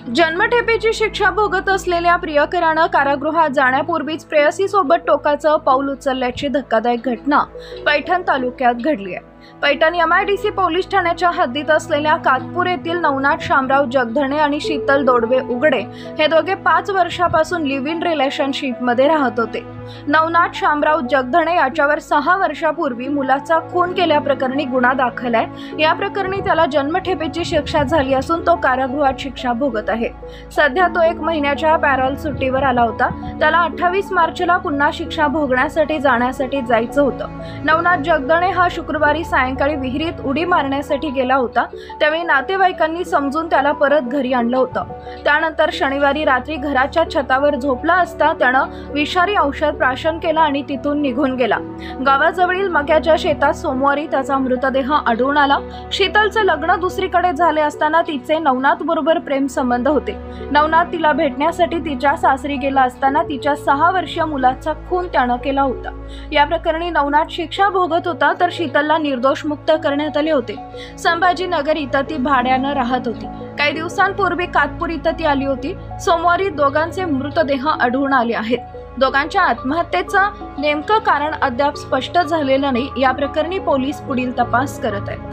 जन्मठेपेची शिक्षा भोगत असलेल्या प्रियकरानं कारागृहात जाण्यापूर्वीच प्रेयसीसोबत टोकाचं पाऊल उचलल्याची धक्कादायक घटना पैठण तालुक्यात घडली आहे। पैठण MIDC पोलीस ठाण्याच्या हद्दीत असलेल्या कातपूर येथील नवनाथ शामराव जगधणे आणि शीतल दोडवे उघडे हे दोघे 5 वर्षापासून लिव्ह इन रिलेशनशिप मध्ये राहत होते। नवनाथ शामराव जगधणे याच्यावर 6 वर्षापूर्वी मुलाचा खून केल्याप्रकरणी गुन्हा दाखल आहे। या प्रकरणी त्याला जन्मठेपेची शिक्षा झाली असून तो कारागृहात शिक्षा भोगत आहे। सध्या तो 1 महिन्याच्या पॅरोल सुट्टीवर आला होता। त्याला 28 मार्चला पुन्हा शिक्षा भोगण्यासाठी जाण्यासाठी जायचं होतं। नवनाथ जगधणे हा शुक्रवारी सायंकाळी विहिरीत उडी मारण्यासाठी गेला होता। त्यावेळी नातेवाईकांनी समजून त्याला परत घरी आणलं होतं। त्यानंतर शनिवारी रात्री घराच्या छतावर झोपला असता त्यानं विषारी औषध प्राशन केलं आणि तिथून निघून गेला। गावाजवळील मक्याच्या शेतात सोमवारी त्याचा मृतदेह आढळून आला। शीतलचे लग्न दुसरीकडे झाले असताना तिचे नवनाथ बरोबर प्रेम संबंध होते। नवनाथ तिला भेटण्यासाठी तिच्या सासरी गेला असताना तिच्या 6 वर्षीय मुलाचा खून त्यानं केला होता। या प्रकरणी नवनाथ शिक्षा भोगत होता तर शीतलला निर्दोष मुक्त करण्यात आले होते। संभाजीनगर इथं ती भाड्यानं राहत होती। काही दिवसांपूर्वी कातपूर इथं ती आली होती। सोमवारी दोघांचे मृतदेह आढळून आले आहेत। दोघांच्या आत्महत्येचं नेमकं कारण अद्याप स्पष्ट झालेलं नाही। या प्रकरणी पोलीस पुढील तपास करत आहेत।